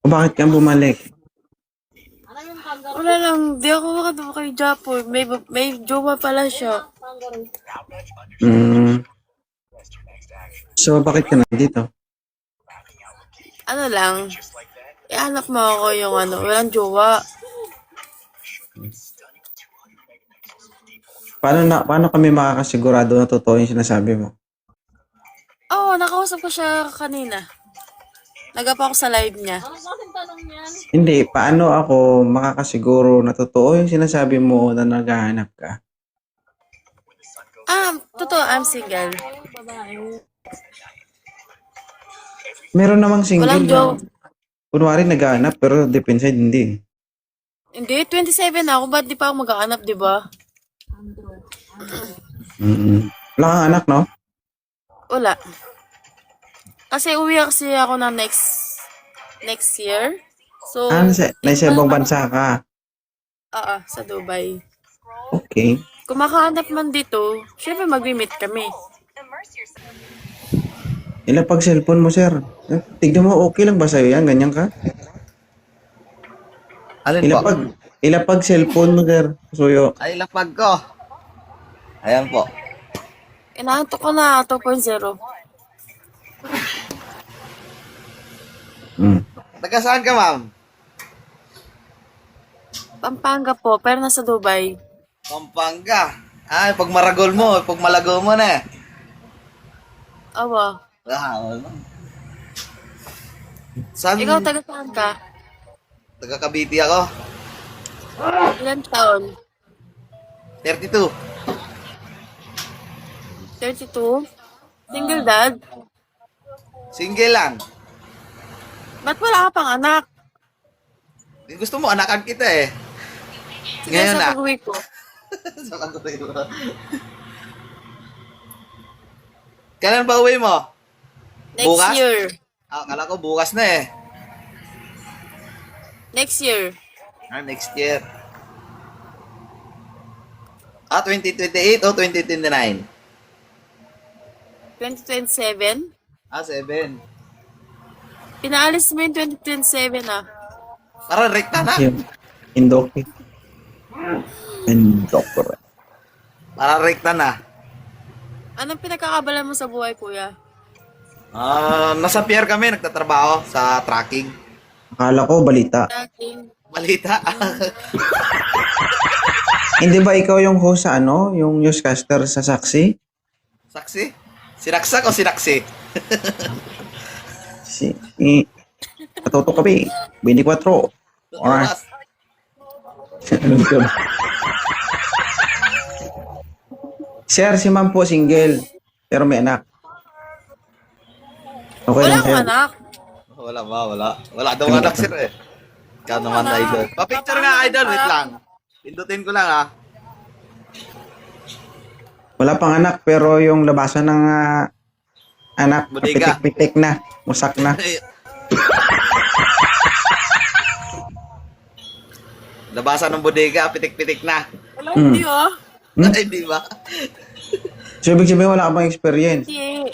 O bakit ka bumalik? Wala lang, di ako makatuwa kay Japoy. May jowa pala siya. Mm. So, bakit ka nandito? Ano lang, ihanap mo ako yung walang jowa. Paano kami makakasigurado na totoo yung sinasabi mo? Oo, nakausap ko siya kanina. Nagapa ako sa live niya. Hindi, paano ako makakasiguro na totoo yung sinasabi mo na naghahanap ka? Totoo, I'm single. Meron namang single Walang na, jowa. kunwari naghahanap pero deep inside hindi. Hindi, 27 na ako. Ba't di pa ako mag-aanap, di ba? Wala kang anak, no? Wala. Kasi uwi kasi ako na next year. So, Nasa ibang bansa ka. sa Dubai. Okay. Kung makahanap man dito, syempre mag-meet kami. Ilapag cellphone mo, sir. Tignan mo, okay lang ba sa'yo yan? Ganyan ka? Alin po? Ilapag cellphone mo, sir. Suyo. Ay, lapag ko. Ayan po. Inaantok ko na 2.0. Mm. Taga saan ka, ma'am? Pampanga po, pero nasa Dubai. Pampanga. Ay, pag maragol mo, pag malago mo na. Awa. Wala. Saan? Ikaw, taga saan ka? Taga Cavite ako. Ilan taon? 32. 32? Single dad? Single lang. Ba't wala ka pang anak? Gusto mo, anakan kita eh. Sige, Ngayon sa na. pag-uwi ko. Sa pag-uwi mo. Kailan ba uwi mo? Next Bukas? year. Akala ko bukas na eh. Next year. Next year. 2028 o 2029? 2027? 7. Pinaalis mo yung 2027 ah. Parang rekta na. Yung Indoki. Indokor. Parang rekta na. Anong pinagkakabala mo sa buhay, kuya? Nasa pier kami, nagtatrabaho sa tracking. Akala ko balita. Dating. Balita. Hindi ba ikaw yung host sa yung newscaster sa Saksi? Saksi? Sinaksak o sinaksi? Katuto kami. 24. Alright. Sir, si ma'am po single. Pero may anak. Okay Wala lang, akong sir. anak. Wala ba? Wala daw anak sir eh. Ikaw naman Wala. idol. Pa-picture nga idol, wait lang. Pindutin ko lang ha. Wala pang anak, pero yung labasan ng anak, Bodega. pitik-pitik na. Musak na. Labasan ng bodega, pitik-pitik na. Wala, hindi ah. Ay, di ba? So, ibig sabihin wala ka pang experience. Hindi.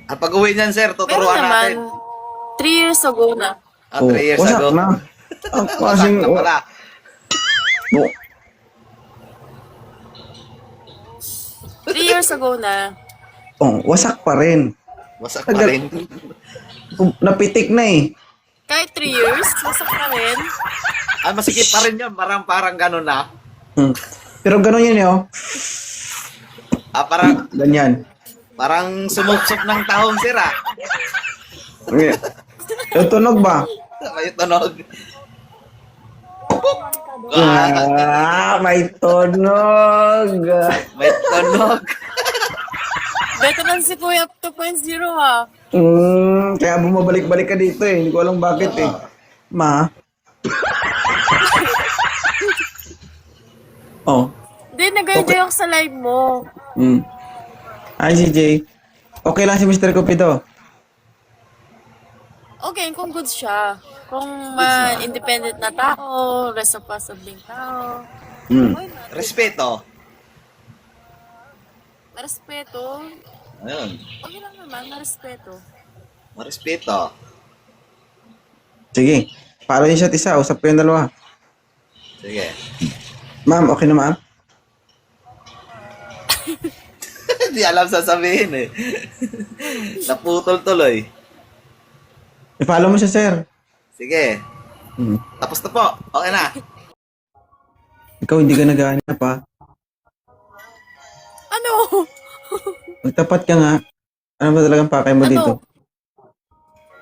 At pag uwi niyan sir, Meron tuturuan naman. natin. 3 years ago na. 3 years wasak ago. na. Ang Wasak klaseng, na pala. oh, 3 years ago na. wasak pa rin. Wasak pa rin. Napitik na eh. Kahit 3 years, masak pa rin. Ay, masikip pa rin yun. Parang ganun na. Hmm. Pero gano'n yun eh, oh. Parang sumuksok ng tahong sir ah. Yung tunog ba? May tunog. May tunog. May tunog. Beto lang si Kuya 2.0 ah. Kaya bumabalik-balik ka dito eh. Hindi ko alam bakit eh. Ma? Oh. Hindi, nag-enjoy ako sa live mo. Hi, CJ. Okay lang si Mr. Cupido. Okay, kung good siya. Kung independent na tao, responsible tao. Why not? Respeto. Marespeto. Ayun. Okay lang naman, marespeto. Marespeto. Sige. Follow yung isa't isa. Usap ko yung dalawa. Sige. Ma'am, okay na ma'am? Hindi alam sasabihin eh. Naputol tuloy. I-follow mo siya, sir. Sige. Hmm. Tapos na po. Okay na. Ikaw hindi ka naghahanap ha. Ano? Magtapat ka nga. Ano ba talagang pakay mo Ano? dito?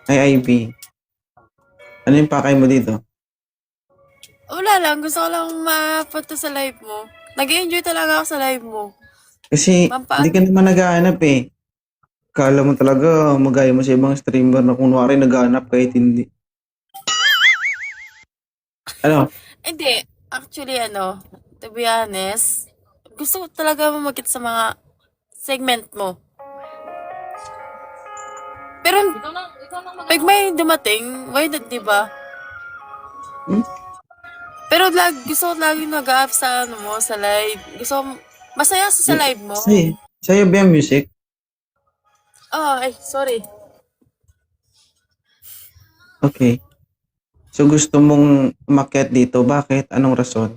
Ay, Ivy. Ano yung pakay mo dito? Wala lang. Gusto ko lang mapunta sa live mo. Nag-enjoy talaga ako sa live mo. Kasi Mampa- hindi ka naman naghahanap eh. Kala mo talaga magaya mo sa ibang streamer na kunwari naghahanap kahit hindi. Ano? Hindi. Actually, to be honest, gusto ko talaga mamakit sa mga segment mo. Pero, pag may dumating, why not, di ba? Hmm? Pero gusto ko lagi nag-up sa mo, sa live. Gusto ko, masaya sa live mo. Kasi, sa'yo ba yung music? Sorry. Okay. So gusto mong umakyat dito. Bakit? Anong rason?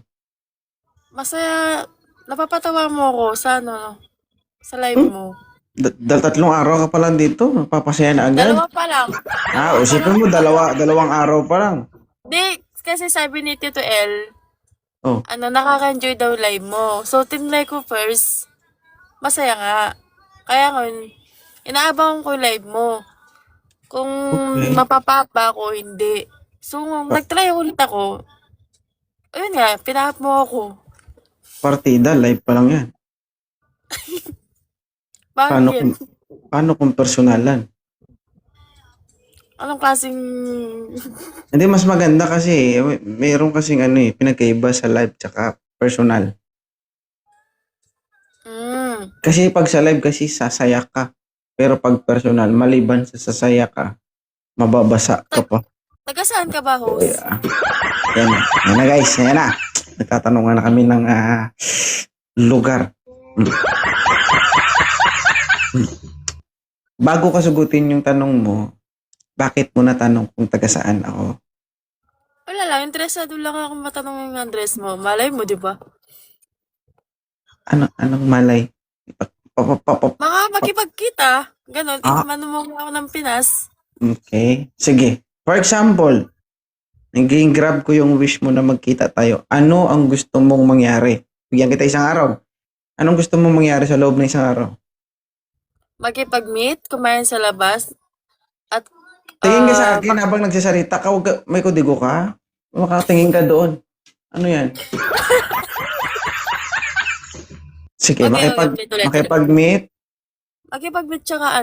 Masaya, napapatawa mo ako sa sa live mo. Tatlong araw ka pa lang dito. Napapasaya na agad. Dalawa pa lang. Usipin mo, dalawang araw pa lang. Di, kasi sabi ni Tito L, Oh. nakaka-enjoy daw live mo. So, tinry ko first, masaya nga. Kaya ngayon, inaabangan ko yung live mo. Kung Okay. mapapapa ako, hindi. So, nag-try ulit ako. Ayun nga, pinahap mo ako. Partida, live pa lang yan. Paano Bakit? kung personalan? Anong klaseng... Hindi, mas maganda kasi, mayroon kasing pinagkaiba sa live tsaka personal. Kasi pag sa live kasi sasaya ka. Pero pag personal, maliban sa sasaya ka, mababasa ka pa. Taga saan ka ba, host? Yan na. Yan na guys, yan na. Nagtatanungan na kami ng lugar. Bago ka sagutin yung tanong mo, bakit mo natanong kung taga saan ako? Wala lang, interesado lang ako matanong yung address mo. Malay mo, di ba? Anong malay? Mga makipagkita. Ganon, Ah. manumong ako ng Pinas. Okay. Sige. For example, naging grab ko yung wish mo na magkita tayo. Ano ang gusto mong mangyari? Bigyan kita isang araw. Anong gusto mong mangyari sa loob ng isang araw? Makipag-meet, kumain sa labas, at Tingin ka sa akin habang nagsasalita ka, may kudigo ka? Makatingin ka doon. Ano yan? Sige, Okay, ulit. makipag-meet. Makipag-meet tsaka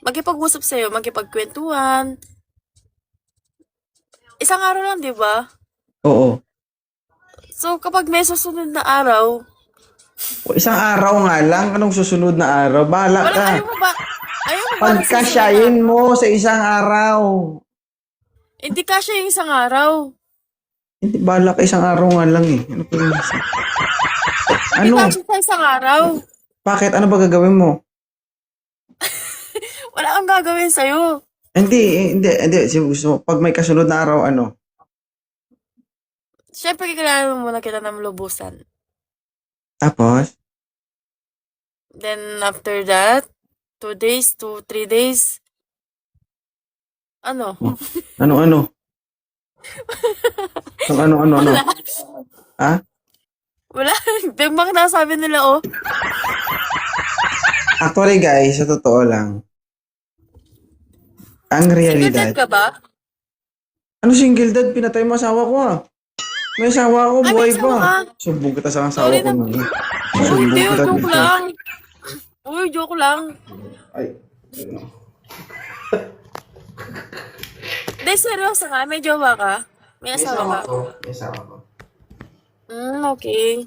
makipag-usap sa'yo, makipagkwentuhan. Isang araw lang, di ba? Oo. So, kapag may susunod na araw, Isang araw nga lang. Anong susunod na araw? Bahala wala, ka. ayaw mo ba ng susunod Pagkasyahin mo sa isang araw. Hindi kasya yung isang araw. Hindi, bahala ka isang araw nga lang eh. Ano pa yun? Hindi Ano? kasya sa isang araw. Bakit? Ano ba gagawin mo? Wala kang gagawin sa'yo. Hindi. Gusto mo, pag may kasunod na araw, ano? Siyempre, kailangan mo muna kita ng lubusan. Tapos? Then, after that, 2 days, 3 days, ano? Ano? Ano? Wala. Ha? Wala. Yung mga nasabi nila, oh. Actually guys, sa totoo lang, ang Single realidad, dad ka ba? ano single dad? Pinatay mo asawa ko ah. May asawa ako, Ay, may buhay asawa pa. ka. Sumbong kita sa asawa Sorry ko. na. nun. Uy, Sumbong hindi. kita Joke dito. lang. Uy, joke lang. Ay. Hindi, seryoso nga. May jowa ka? May asawa ka? May asawa ko. Okay.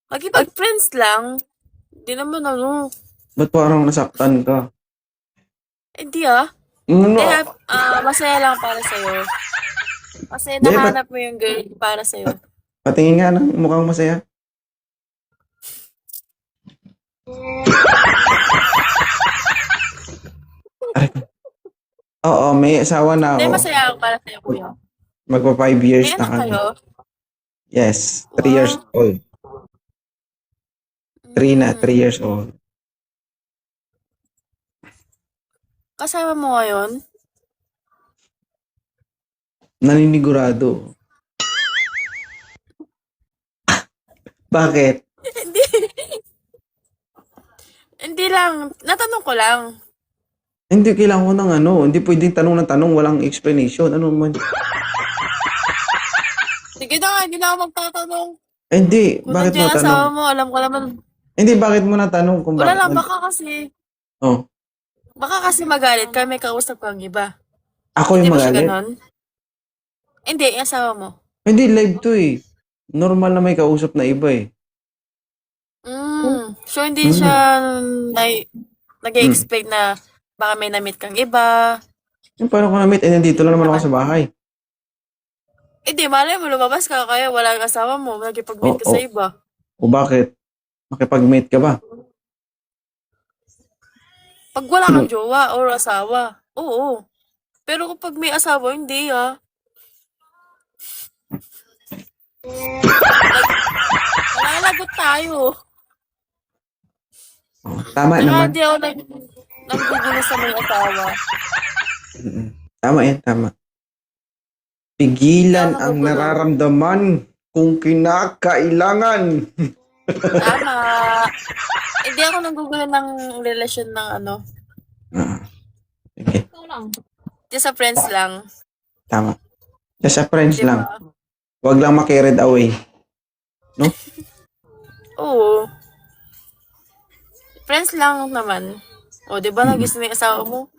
Makipag-friends lang. Hindi naman Ba't parang nasaktan ka? Hindi ah. No. Kaya, masaya lang para sa'yo. Kasi Di, nahanap mo yung girl para sa'yo. Patingin nga ng mukhang masaya. Aray ko. Oo, may asawa na Hindi, ako. masaya ako para sa'yo, kuya. Magpa 5 May years na anak kami. kayo? Yes, 3 years Wow. old. 3 na, 3 Mm. years old. Kasama mo ngayon? Naninigurado. Bakit? Hindi. Hindi lang. Natanong ko lang. Hindi kailangan ko ng ano. Hindi pwedeng tanong ng tanong, walang explanation. Ano man? Sige na nga, hindi na ako magtatanong. Hindi, Kung bakit mo nandiyan ang tanong? asawa mo, alam ko naman. Hindi, bakit mo natanong kung Wala bakit? lang, Oh, baka kasi magalit ka, may kausap kang iba. ako Hindi yung ba siya magalit? ganon? Hindi, yung asawa mo. Hindi, live to eh. Normal na may kausap na iba eh. So, hindi Mm. siya Mm. nag-expect na baka may na-meet kang iba. Yung paano ko na-meet? Eh, nandito lang naman ako sa bahay. Hindi, malay mo, lumabas ka kaya wala ang asawa mo, nagkipag-meet ka sa Oh. iba. O bakit? Makipag-meet ka ba? Pag wala kang jowa or asawa, oo. Pero kapag may asawa, hindi ah. Nalalagot tayo. Oh, tama Saka naman. hindi ako naggugulo sa may asawa. Mm. Tama yan, tama. Pigilan Tama, ang magulo. nararamdaman kung kinakailangan. Tama. Hindi ako nanggugulo ng relasyon ng ano. Ah, sige, Just sa friends lang. tama. Just sa friends Di lang. ba? Huwag lang ma-carried away. No? Oo. Friends lang naman. O, di ba nagis na yung asawa mo?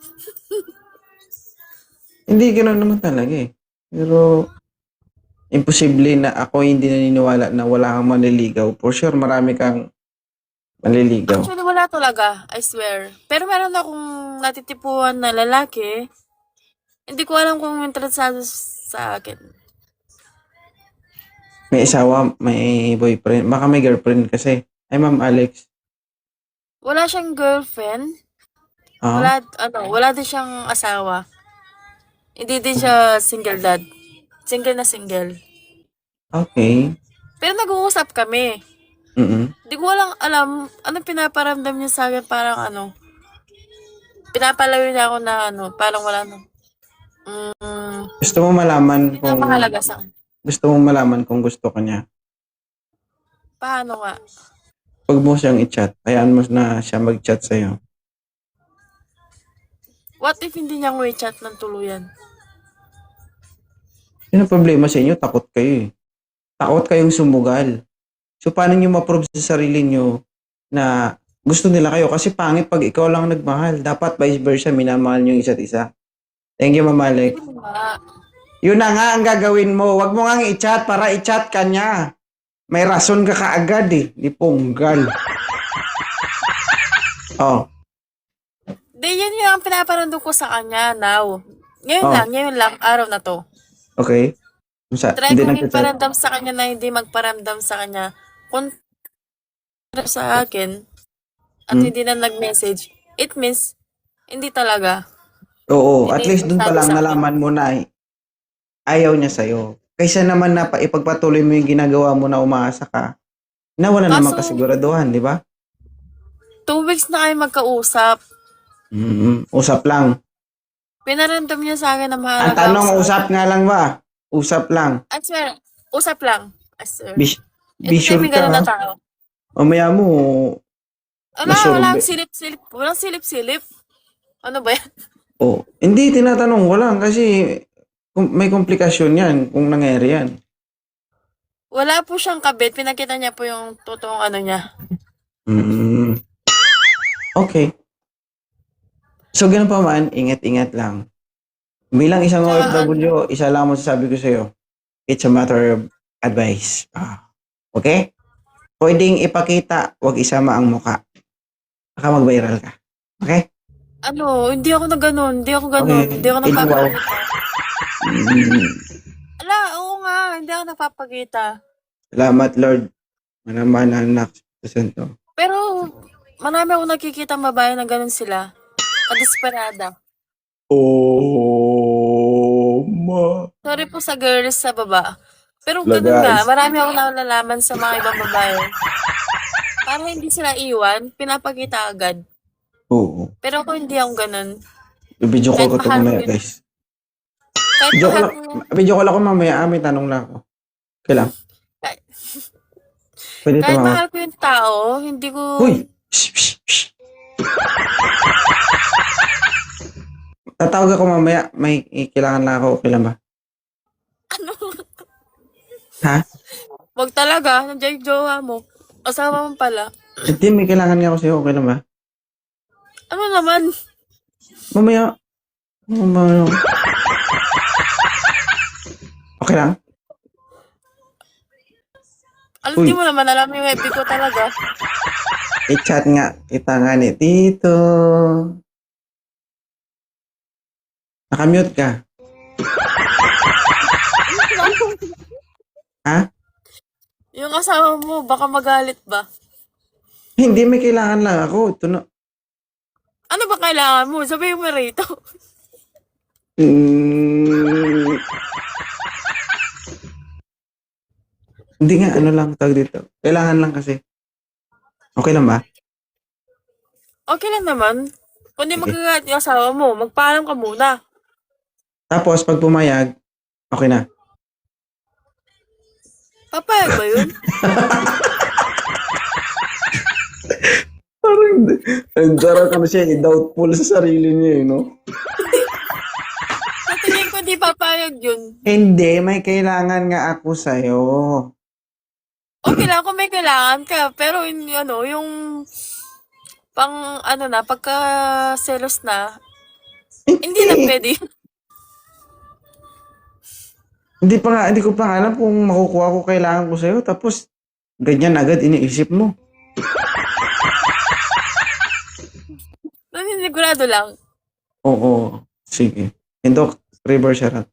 Hindi ganoon naman talaga eh. Pero imposible na ako hindi naniniwala na wala kang manliligaw. For sure, marami kang manliligaw. Actually, wala talaga. I swear. Pero meron akong natitipuan na lalaki. Hindi ko alam kung interesado sa akin. May asawa, may boyfriend. Baka may girlfriend kasi. Ay, Ma'am Alex. Wala siyang girlfriend. Ah, Wala din siyang asawa. Hindi din siya single dad. Single na single. okay. Pero nag-uusap kami. Mm-mm. Hindi ko alam anong pinaparamdam niya sa akin. Parang pinapalayo niya ako na parang wala na. Gusto mo malaman Hindi na kung mahalaga sa akin. gusto mo malaman kung gusto ka niya. Paano nga? Huwag mo siyang i-chat. Hayaan mo na siya mag-chat sa'yo. What if hindi niya ako i-chat ng tuluyan? Yun ang problema sa inyo, takot kayo eh. Takot kayong sumugal. So, paano nyo ma-prove sa sarili nyo na gusto nila kayo? Kasi pangit pag ikaw lang nagmahal. Dapat vice versa, minamahal nyo yung isa't isa. Thank you, Ma'am Alex. Hindi nga. Yun na nga ang gagawin mo. Huwag mo nga i-chat para i-chat ka niya. May rason ka kaagad eh. Di punggal. Oh, Di, yun yung ang pinaparamdam ko sa kanya now. Oh. Ngayon lang, araw na to. okay. Try Hindi kong nagchat. iparamdam sa kanya na hindi magparamdam sa kanya. Kung sa akin, at hindi na nag-message, it means, hindi talaga. Oo, at Hindi least dun pa sabi lang sa akin. nalaman mo na ayaw niya sa'yo. Kaysa naman na ipagpatuloy mo yung ginagawa mo na umaasa ka, na wala naman Kaso- kasiguraduhan, di ba? 2 weeks na kayo magkausap. Usap lang. Pinaramdam niya sa akin na Ang mahalaga tanong, ako sa usap nga lang ba? Usap lang. I swear, usap lang. I swear. Be Hindi sure kami ganun ka. na tao. Mamaya mo, Masyurbe. Walang silip-silip. Walang silip-silip. Ano ba yan? hindi tinatanong ko lang kasi may komplikasyon yan kung nangyari yan. Wala po siyang kabit. Pinakita niya po yung totoong ano niya. Okay. So, ganun pa man, ingat-ingat lang. Bilang isang OFW, isa lang masasabi ko sa'yo. It's a matter of advice. Okay? Pwedeng ipakita, wag isama ang muka. Baka mag-viral ka. Okay? Hindi ako na ganun. Hindi ako ganun. Okay. Hindi ako Ikaw. napapakita. Mm. Oo nga. Hindi ako napapakita. Salamat, Lord. Manaman anak sa santo. Pero, marami ako nakikita babae na ganun sila. Kadesperada. Oh, ma. Sorry po sa girls sa baba. Pero Hello, ganun nga, guys. marami akong nalalaman sa mga ibang babae. Para hindi sila iwan, pinapakita agad. Oo. Pero ako hindi ako ganun. Video call ko Kahit to mahal ko mamaya, yun. guys. Kahit Video mahal call, ko, video call ako mamaya. May tanong lang ako. Okay lang. kahit, Pwede kahit tumawag. mahal ko yung tao, hindi ko, Uy! Shh, shh, shh. Tatawag ako mamaya. May kailangan lang ako. Okay lang ba? ano, Ha? wag talaga, nandiyan yung jowa mo. Asawa mo pala. Hindi, may kailangan nga ako sa'yo. Okay lang ba? Ano naman? Mamaya. Mamaya. Okay lang? Alam, Uy. di mo naman alam yung FB ko talaga. I-chat nga kita nga ni Tito. Nakamute ka. Ha? Yung asawa mo, baka magalit ba? Hindi, may kailangan lang ako. Ito na. Ano ba kailangan mo? Sabihin mo rito. Mm, hindi nga, ano lang tawag dito. Kailangan lang kasi. Okay lang ba? Okay lang naman. Kung di Sige. magagalit yung asawa mo, magpaalam ka muna. Tapos, pag pumayag, okay na. Papayag ba yun? Parang, ang sarap ano siya, doubtful sa sarili niya, no? Sa tingin ko di papayag yun. Hindi, may kailangan nga ako sa'yo. Okay lang kung may kailangan ka. Pero yung, ano, yung pang ano na, pagka selos na, hindi na pwede. Hindi ko pa nga alam kung makukuha ko kailangan ko sa'yo. Tapos, ganyan agad iniisip mo. Naninigurado lang. Oo. Sige. Hindok, reverse shoutout.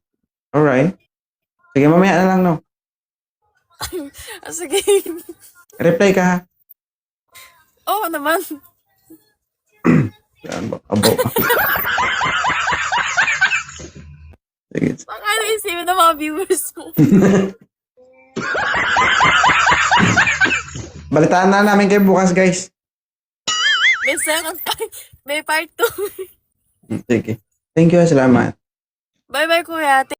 Alright. Sige, mamaya na lang, no? Ah, sige. Reply ka, ha? Oo naman. Abo. Sige. Baka ano isipin ng mga viewers mo. Balitaan na namin kayo bukas, guys. May second part. May part 2. Sige. Thank you, salamat. Bye-bye, kuya.